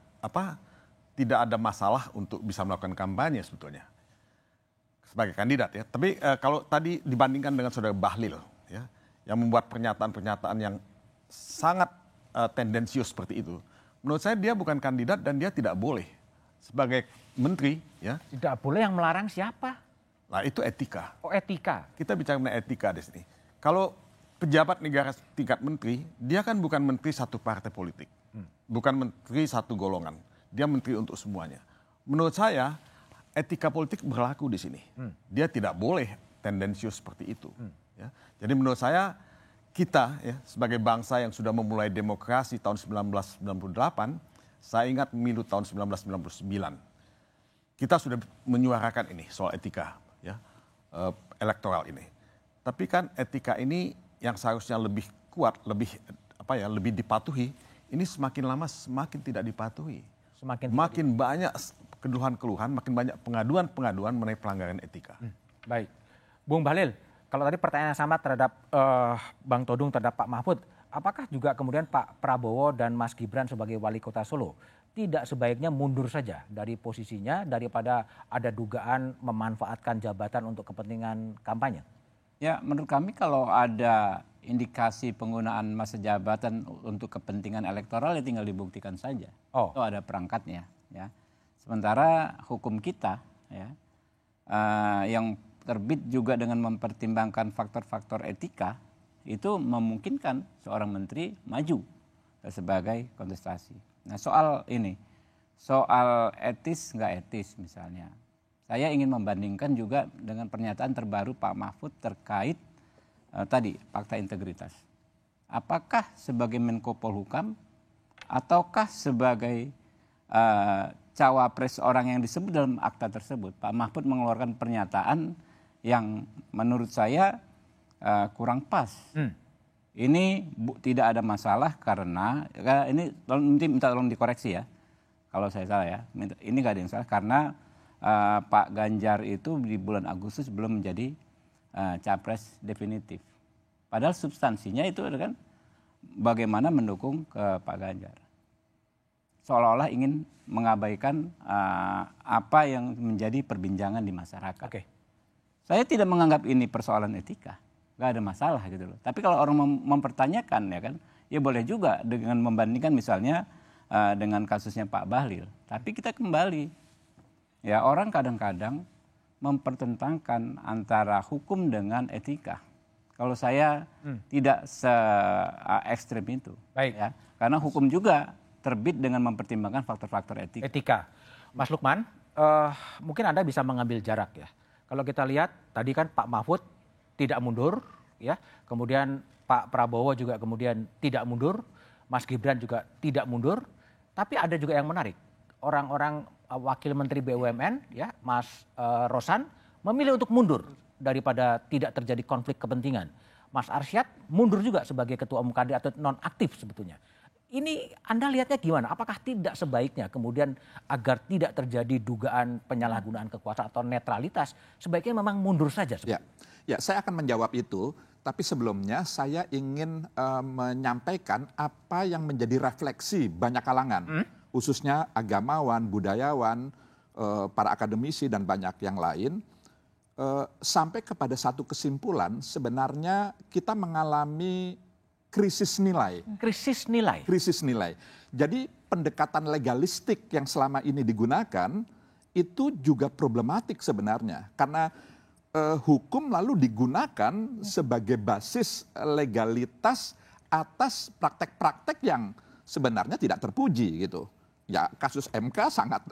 Speaker 4: ada masalah untuk bisa melakukan kampanye sebetulnya sebagai kandidat ya. Tapi kalau tadi dibandingkan dengan saudara Bahlil ya, yang membuat pernyataan-pernyataan yang sangat tendensius seperti itu, menurut saya dia bukan kandidat dan dia tidak boleh sebagai menteri ya. Tidak boleh, yang melarang siapa? Nah itu etika. Oh etika. Kita bicara mengenai etika di sini. Kalau pejabat negara tingkat menteri, dia kan bukan menteri satu partai politik. Bukan menteri satu golongan. Dia menteri untuk semuanya. Menurut saya etika politik berlaku di sini. Dia tidak boleh tendensius seperti itu. Ya. Jadi menurut saya kita ya sebagai bangsa yang sudah memulai demokrasi tahun 1998, saya ingat pemilu tahun 1999. Kita sudah menyuarakan ini soal etika. Ya, elektoral ini. Tapi kan etika ini yang seharusnya lebih kuat, lebih dipatuhi, ini semakin lama semakin tidak dipatuhi.
Speaker 11: makin banyak keluhan-keluhan, makin banyak pengaduan-pengaduan mengenai pelanggaran etika.
Speaker 4: Baik, Bung Bahlil, kalau tadi pertanyaan yang sama terhadap Bang Todung terhadap Pak Mahfud, apakah juga kemudian Pak Prabowo dan Mas Gibran sebagai wali kota Solo tidak sebaiknya mundur saja dari posisinya daripada ada dugaan memanfaatkan jabatan untuk kepentingan kampanye?
Speaker 12: Ya, menurut kami kalau ada indikasi penggunaan masa jabatan untuk kepentingan elektoral ya tinggal dibuktikan saja. Itu ada perangkatnya. Ya. Sementara hukum kita ya, yang terbit juga dengan mempertimbangkan faktor-faktor etika itu memungkinkan seorang menteri maju sebagai kontestasi. Nah soal ini, soal etis nggak etis misalnya. Saya ingin membandingkan juga dengan pernyataan terbaru Pak Mahfud terkait tadi fakta integritas. Apakah sebagai Menko Polhukam ataukah sebagai cawapres orang yang disebut dalam akta tersebut? Pak Mahfud mengeluarkan pernyataan yang menurut saya kurang pas. Ini tidak ada masalah karena ini minta tolong dikoreksi ya kalau saya salah ya. Ini nggak ada yang salah karena Pak Ganjar itu di bulan Agustus belum menjadi capres definitif. Padahal substansinya itu kan bagaimana mendukung ke Pak Ganjar. Seolah-olah ingin mengabaikan apa yang menjadi perbincangan di masyarakat. Saya tidak menganggap ini persoalan etika. Gak ada masalah gitu loh. Tapi kalau orang mempertanyakan ya kan, ya boleh juga dengan membandingkan misalnya dengan kasusnya Pak Bahlil. Tapi kita kembali, ya orang kadang-kadang mempertentangkan antara hukum dengan etika. Kalau saya tidak se-ekstrim itu.
Speaker 4: Baik.
Speaker 12: Ya, karena hukum juga terbit dengan mempertimbangkan faktor-faktor etika.
Speaker 4: Mas Lukman, mungkin Anda bisa mengambil jarak ya. Kalau kita lihat tadi kan Pak Mahfud tidak mundur, ya. Kemudian Pak Prabowo juga kemudian tidak mundur, Mas Gibran juga tidak mundur. Tapi ada juga yang menarik, orang-orang wakil Menteri BUMN, ya, Mas Rosan memilih untuk mundur daripada tidak terjadi konflik kepentingan. Mas Arsyad mundur juga sebagai ketua umum kadin atau non-aktif sebetulnya. Ini Anda lihatnya gimana? Apakah tidak sebaiknya kemudian agar tidak terjadi dugaan penyalahgunaan kekuasaan atau netralitas, sebaiknya memang mundur saja?
Speaker 15: Ya, saya akan menjawab itu, tapi sebelumnya saya ingin menyampaikan apa yang menjadi refleksi banyak kalangan, khususnya agamawan, budayawan, para akademisi dan banyak yang lain, sampai kepada satu kesimpulan sebenarnya kita mengalami krisis nilai.
Speaker 4: Krisis nilai?
Speaker 15: Krisis nilai. Jadi pendekatan legalistik yang selama ini digunakan itu juga problematik sebenarnya. Karena hukum lalu digunakan sebagai basis legalitas atas praktek-praktek yang sebenarnya tidak terpuji gitu. Ya kasus MK sangat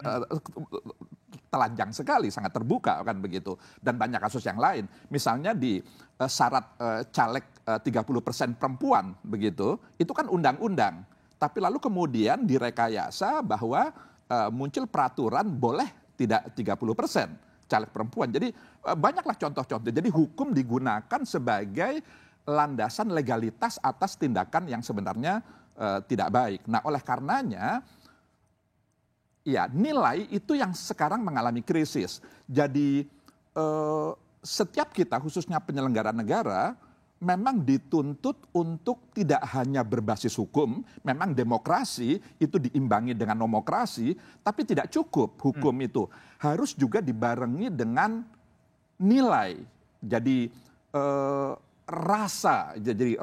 Speaker 15: telanjang sekali, sangat terbuka kan begitu. Dan banyak kasus yang lain. Misalnya di syarat caleg 30% perempuan begitu, itu kan undang-undang. Tapi lalu kemudian direkayasa bahwa muncul peraturan boleh tidak 30% caleg perempuan. Jadi banyaklah contoh-contoh. Jadi hukum digunakan sebagai landasan legalitas atas tindakan yang sebenarnya tidak baik. Nah oleh karenanya, ya nilai itu yang sekarang mengalami krisis. Jadi setiap kita khususnya penyelenggara negara memang dituntut untuk tidak hanya berbasis hukum, memang demokrasi itu diimbangi dengan nomokrasi, tapi tidak cukup hukum itu. Harus juga dibarengi dengan nilai. Jadi rasa, jadi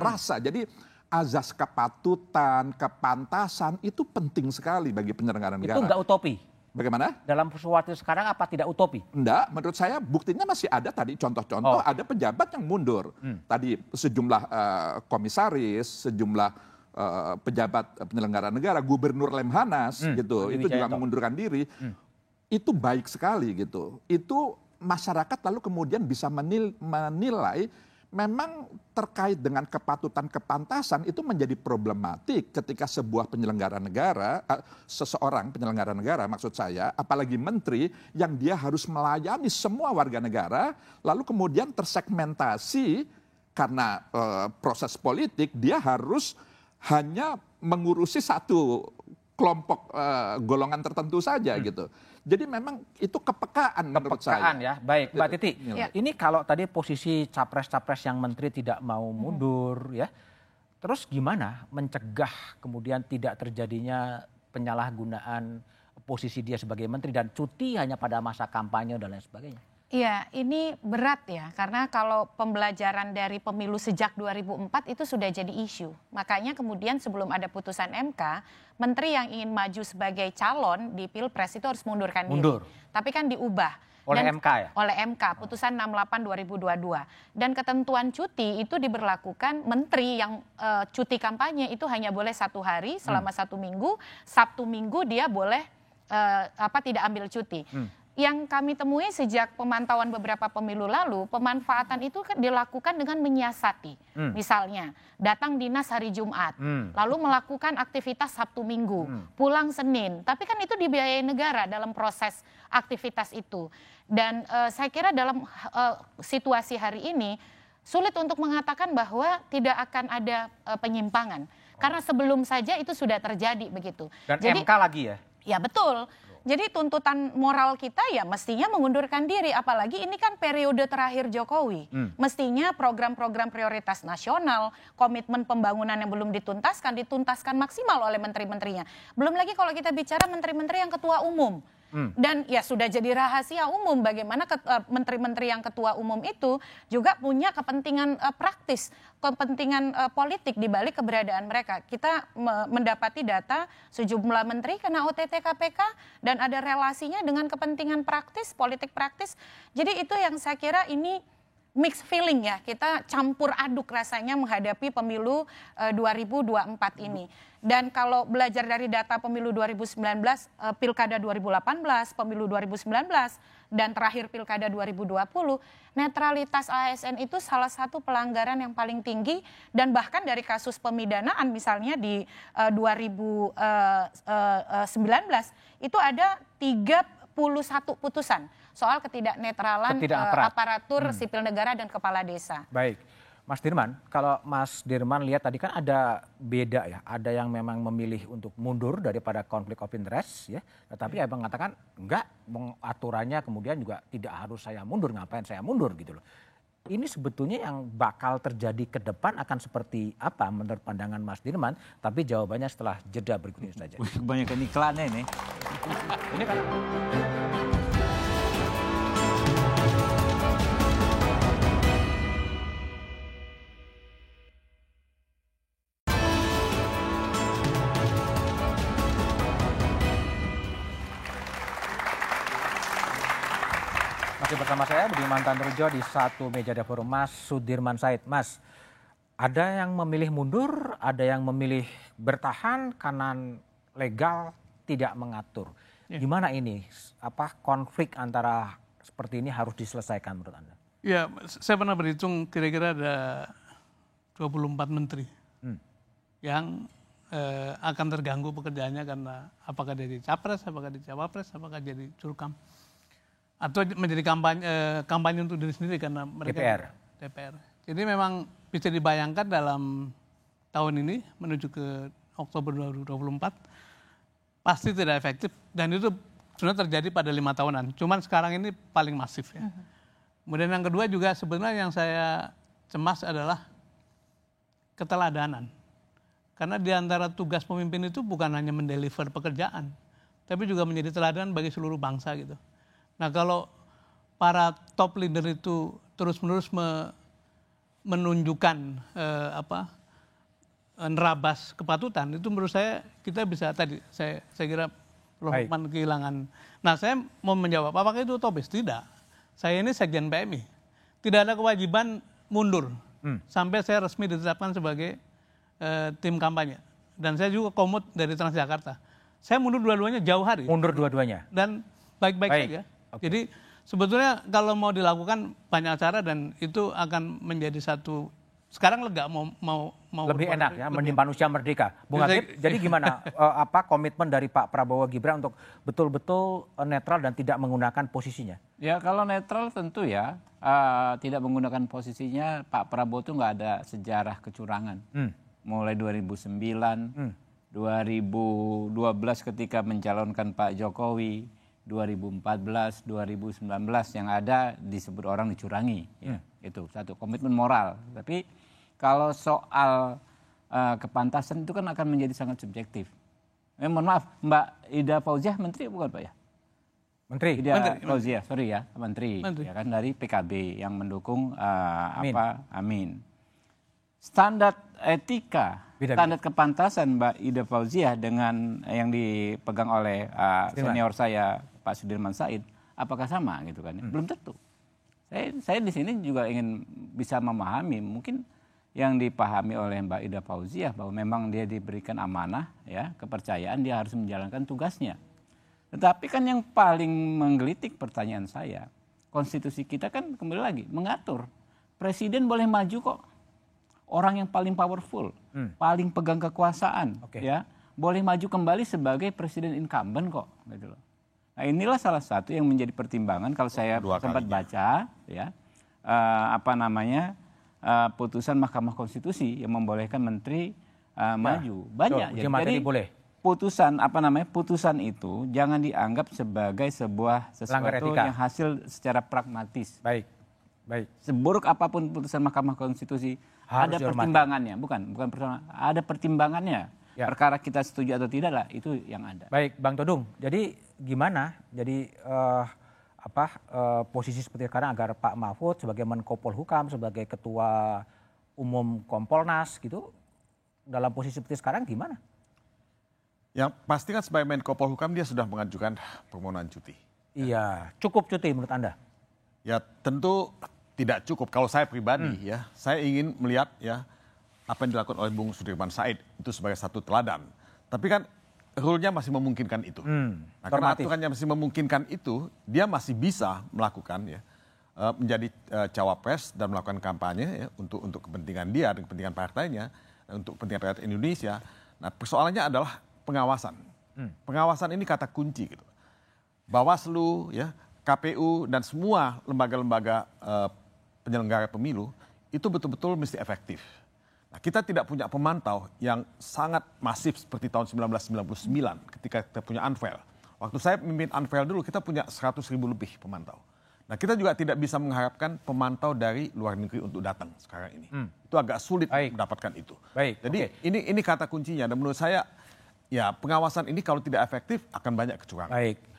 Speaker 15: rasa. Jadi azas kepatutan, kepantasan itu penting sekali bagi penyelenggara negara.
Speaker 4: Itu nggak utopi?
Speaker 15: Bagaimana?
Speaker 4: Dalam sesuatu sekarang apa tidak utopi?
Speaker 15: Enggak, menurut saya buktinya masih ada tadi contoh-contoh, ada pejabat yang mundur. Tadi sejumlah komisaris, sejumlah pejabat penyelenggara negara, Gubernur Lemhanas gitu, itu juga mengundurkan diri. Itu baik sekali gitu. Itu masyarakat lalu kemudian bisa menilai memang terkait dengan kepatutan kepantasan itu menjadi problematik ketika sebuah penyelenggara negara, seseorang penyelenggara negara maksud saya, apalagi menteri yang dia harus melayani semua warga negara, lalu kemudian tersegmentasi karena proses politik, dia harus hanya mengurusi satu kelompok golongan tertentu saja gitu. Jadi memang itu kepekaan menurut saya.
Speaker 4: Ya, baik Mbak Titi.
Speaker 15: Ya.
Speaker 4: Ini kalau tadi posisi capres-capres yang menteri tidak mau mundur ya, terus gimana mencegah kemudian tidak terjadinya penyalahgunaan posisi dia sebagai menteri dan cuti hanya pada masa kampanye dan lain sebagainya?
Speaker 16: Iya, ini berat ya, karena kalau pembelajaran dari pemilu sejak 2004 itu sudah jadi isu. Makanya kemudian sebelum ada putusan MK, menteri yang ingin maju sebagai calon di Pilpres itu harus mundurkan diri. Tapi kan diubah.
Speaker 4: Oleh MK ya?
Speaker 16: Oleh MK, putusan 68 2022. Dan ketentuan cuti itu diberlakukan menteri yang cuti kampanye itu hanya boleh 1 hari selama 1 minggu, Sabtu Minggu dia boleh tidak ambil cuti. Yang kami temui sejak pemantauan beberapa pemilu lalu, pemanfaatan itu dilakukan dengan menyiasati. Misalnya, datang dinas hari Jumat, lalu melakukan aktivitas Sabtu Minggu, pulang Senin. Tapi kan itu dibiayai negara dalam proses aktivitas itu. Dan saya kira dalam situasi hari ini, sulit untuk mengatakan bahwa tidak akan ada penyimpangan. Karena sebelum saja itu sudah terjadi begitu.
Speaker 4: Dan jadi, MK lagi ya?
Speaker 16: Ya betul. Jadi tuntutan moral kita ya mestinya mengundurkan diri. Apalagi ini kan periode terakhir Jokowi. Mestinya program-program prioritas nasional, komitmen pembangunan yang belum dituntaskan maksimal oleh menteri-menterinya. Belum lagi kalau kita bicara menteri-menteri yang ketua umum. Dan ya sudah jadi rahasia umum bagaimana menteri-menteri yang ketua umum itu juga punya kepentingan praktis, kepentingan politik di balik keberadaan mereka. Kita mendapati data sejumlah menteri kena OTT KPK dan ada relasinya dengan kepentingan praktis, politik praktis. Jadi itu yang saya kira ini mixed feeling ya, kita campur aduk rasanya menghadapi pemilu 2024 ini. Dan kalau belajar dari data pemilu 2019, pilkada 2018, pemilu 2019, dan terakhir pilkada 2020, netralitas ASN itu salah satu pelanggaran yang paling tinggi. Dan bahkan dari kasus pemidanaan misalnya di 2019, itu ada 31 putusan soal ketidaknetralan aparatur sipil negara dan kepala desa.
Speaker 4: Baik. Mas Dirman, kalau Mas Dirman lihat tadi kan ada beda ya, ada yang memang memilih untuk mundur daripada konflik of interest ya, tetapi abang mengatakan enggak, aturannya kemudian juga tidak harus saya mundur, ngapain saya mundur gitu loh. Ini sebetulnya yang bakal terjadi ke depan akan seperti apa menurut pandangan Mas Dirman, tapi jawabannya setelah jeda berikut ini saja.
Speaker 12: Kebanyakan iklannya ini.
Speaker 4: Ini kan bersama saya Budiman Tanrujo di satu meja dapur Mas Sudirman Said. Mas, ada yang memilih mundur, ada yang memilih bertahan karena legal tidak mengatur. Gimana ini? Apa konflik antara seperti ini harus diselesaikan menurut Anda?
Speaker 13: Ya, saya pernah berhitung kira-kira ada 24 menteri yang akan terganggu pekerjaannya karena apakah dia jadi capres, apakah dia cawapres, apakah jadi curkam. Atau menjadi kampanye untuk diri sendiri karena mereka DPR. Jadi memang bisa dibayangkan dalam tahun ini menuju ke Oktober 2024 pasti tidak efektif dan itu sudah terjadi pada 5 tahunan. Cuman sekarang ini paling masif ya. Kemudian yang kedua juga sebenarnya yang saya cemas adalah keteladanan. Karena di antara tugas pemimpin itu bukan hanya mendeliver pekerjaan, tapi juga menjadi teladan bagi seluruh bangsa gitu. Nah kalau para top leader itu terus-menerus menunjukkan nerabas kepatutan, itu menurut saya kita bisa tadi saya kira Lukman kehilangan. Nah saya mau menjawab apakah itu utopis? Tidak. Saya ini sekjen PMI, tidak ada kewajiban mundur sampai saya resmi ditetapkan sebagai tim kampanye. Dan saya juga komut dari Transjakarta. Saya mundur dua-duanya jauh hari.
Speaker 4: Mundur dua-duanya.
Speaker 13: Dan baik-baik saja. Okay. Jadi sebetulnya kalau mau dilakukan banyak cara dan itu akan menjadi satu sekarang lega mau
Speaker 4: lebih enak ya menyimpan usia merdeka. Bung Habib, jadi gimana komitmen dari Pak Prabowo Gibran untuk betul-betul netral dan tidak menggunakan posisinya?
Speaker 12: Ya kalau netral tentu ya tidak menggunakan posisinya. Pak Prabowo itu nggak ada sejarah kecurangan. Mulai 2009 2012 ketika mencalonkan Pak Jokowi, 2014, 2019 yang ada disebut orang dicurangi. Ya, itu satu komitmen moral. Tapi kalau soal kepantasan itu kan akan menjadi sangat subjektif. Mohon maaf, Mbak Ida Fauziah menteri bukan Pak ya?
Speaker 4: Menteri.
Speaker 12: Ida Fauziah, sorry ya, menteri. Ya kan dari PKB yang mendukung Amin. Standar etika, standar kepantasan Mbak Ida Fauziah dengan yang dipegang oleh senior saya Pak Sudirman Said, apakah sama gitu kan? Belum tentu. Saya di sini juga ingin bisa memahami, mungkin yang dipahami oleh Mbak Ida Fauziah bahwa memang dia diberikan amanah, ya, kepercayaan, dia harus menjalankan tugasnya. Tetapi kan yang paling menggelitik pertanyaan saya, konstitusi kita kan kembali lagi mengatur presiden boleh maju kok. Orang yang paling powerful, paling pegang kekuasaan, ya, boleh maju kembali sebagai presiden incumbent kok, gitu loh. Nah, inilah salah satu yang menjadi pertimbangan kalau saya sempat baca, ya, putusan Mahkamah Konstitusi yang membolehkan menteri maju. Banyak. Jadi boleh. Putusan itu jangan dianggap sebagai sesuatu yang hasil secara pragmatis. Baik. Seburuk apapun putusan Mahkamah Konstitusi harus ada pertimbangannya, bukan pertimbangan, ada pertimbangannya. Ya. Perkara kita setuju atau tidak lah, itu yang ada.
Speaker 4: Baik, Bang Todung. Jadi gimana? Jadi posisi seperti sekarang agar Pak Mahfud sebagai Menko Polhukam, sebagai Ketua Umum Kompolnas gitu, dalam posisi seperti sekarang gimana?
Speaker 11: Yang pasti kan sebagai Menko Polhukam dia sudah mengajukan permohonan cuti.
Speaker 4: Iya, cukup cuti menurut Anda?
Speaker 11: Ya tentu tidak cukup. Kalau saya pribadi ya, saya ingin melihat ya apa yang dilakukan oleh Bung Sudirman Said itu sebagai satu teladan. Tapi kan rule-nya masih memungkinkan itu. Nah, karena aturannya masih memungkinkan itu, dia masih bisa melakukan ya menjadi cawapres dan melakukan kampanye ya untuk kepentingan dia dan kepentingan partainya, untuk kepentingan rakyat Indonesia. Nah, persoalannya adalah pengawasan. Pengawasan ini kata kunci gitu. Bawaslu ya, KPU dan semua lembaga-lembaga penyelenggara pemilu itu betul-betul mesti efektif. Nah, kita tidak punya pemantau yang sangat masif seperti tahun 1999 ketika kita punya Anvel. Waktu saya memimpin Anvel dulu kita punya 100.000 lebih pemantau. Nah, kita juga tidak bisa mengharapkan pemantau dari luar negeri untuk datang sekarang ini. Itu agak sulit mendapatkan itu. Jadi ini kata kuncinya dan menurut saya ya pengawasan ini kalau tidak efektif akan banyak kecurangan.
Speaker 4: Baik.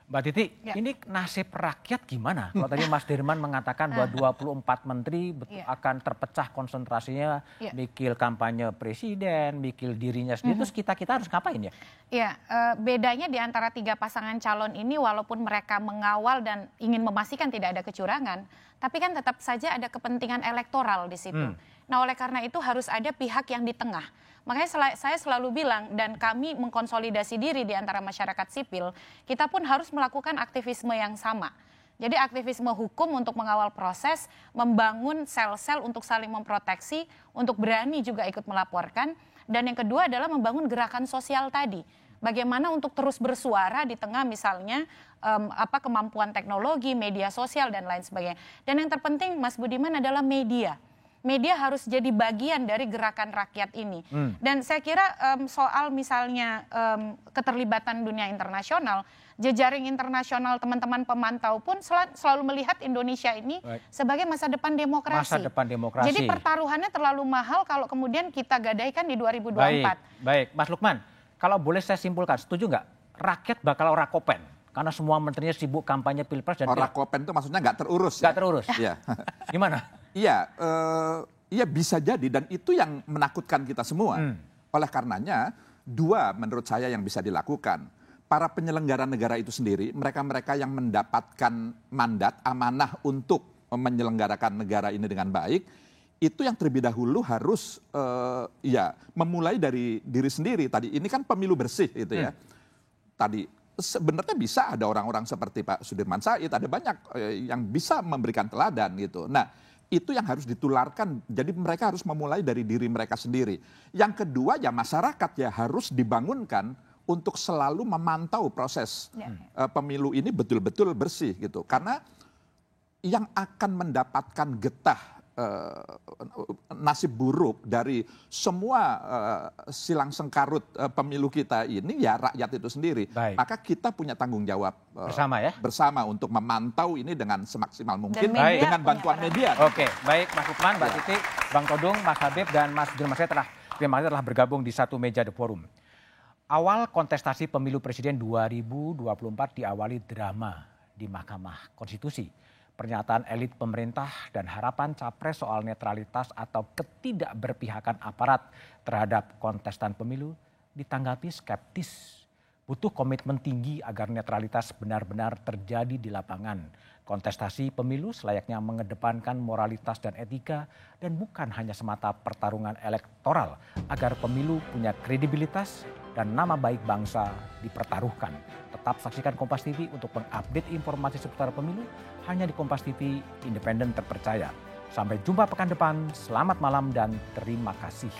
Speaker 4: Mbak Titi, ini nasib rakyat gimana? Kalau tadi Mas Dirman mengatakan bahwa 24 menteri akan terpecah konsentrasinya, mikir kampanye presiden, mikir dirinya sendiri, terus kita harus ngapain ya?
Speaker 16: Ya, bedanya di antara 3 pasangan calon ini walaupun mereka mengawal dan ingin memastikan tidak ada kecurangan, tapi kan tetap saja ada kepentingan elektoral di situ. Nah, oleh karena itu harus ada pihak yang di tengah. Makanya saya selalu bilang dan kami mengkonsolidasi diri di antara masyarakat sipil, kita pun harus melakukan aktivisme yang sama. Jadi aktivisme hukum untuk mengawal proses, membangun sel-sel untuk saling memproteksi, untuk berani juga ikut melaporkan. Dan yang kedua adalah membangun gerakan sosial tadi. Bagaimana untuk terus bersuara di tengah misalnya kemampuan teknologi, media sosial dan lain sebagainya. Dan yang terpenting Mas Budiman adalah media. Media harus jadi bagian dari gerakan rakyat ini. Dan saya kira soal misalnya keterlibatan dunia internasional, jejaring internasional teman-teman pemantau pun selalu melihat Indonesia ini sebagai masa depan demokrasi.
Speaker 4: Masa depan demokrasi.
Speaker 16: Jadi pertaruhannya terlalu mahal kalau kemudian kita gadaikan di 2024.
Speaker 4: Baik, Mas Lukman, kalau boleh saya simpulkan, setuju nggak? Rakyat bakal orakopen. Karena semua menterinya sibuk kampanye pilpres dan
Speaker 15: orakopen itu maksudnya nggak terurus.
Speaker 4: Nggak terurus.
Speaker 15: Iya.
Speaker 4: Gimana?
Speaker 15: Iya bisa jadi dan itu yang menakutkan kita semua. Oleh karenanya 2 menurut saya yang bisa dilakukan. Para penyelenggara negara itu sendiri, mereka-mereka yang mendapatkan mandat amanah untuk menyelenggarakan negara ini dengan baik, itu yang terlebih dahulu harus memulai dari diri sendiri. Tadi ini kan pemilu bersih gitu ya. Tadi sebenarnya bisa ada orang-orang seperti Pak Sudirman Said, ada banyak yang bisa memberikan teladan gitu. Nah, itu yang harus ditularkan. Jadi mereka harus memulai dari diri mereka sendiri. Yang kedua ya masyarakat ya harus dibangunkan untuk selalu memantau proses pemilu ini betul-betul bersih gitu. Karena yang akan mendapatkan getah nasib buruk dari semua silang sengkarut pemilu kita ini ya rakyat itu sendiri. Maka kita punya tanggung jawab bersama untuk memantau ini dengan semaksimal mungkin dengan bantuan media.
Speaker 4: Oke, baik Mas Lukman, Mbak Titi, Bang Todung, Mas Habib dan Mas Dirmas terima kasih telah bergabung di satu meja The Forum. Awal kontestasi pemilu presiden 2024 diawali drama di Mahkamah Konstitusi. Pernyataan elit pemerintah dan harapan capres soal netralitas atau ketidakberpihakan aparat terhadap kontestan pemilu ditanggapi skeptis. Butuh komitmen tinggi agar netralitas benar-benar terjadi di lapangan. Kontestasi pemilu selayaknya mengedepankan moralitas dan etika dan bukan hanya semata pertarungan elektoral agar pemilu punya kredibilitas dan nama baik bangsa dipertaruhkan. Tetap saksikan Kompas TV untuk mengupdate informasi seputar pemilu hanya di Kompas TV, independen terpercaya. Sampai jumpa pekan depan, selamat malam dan terima kasih.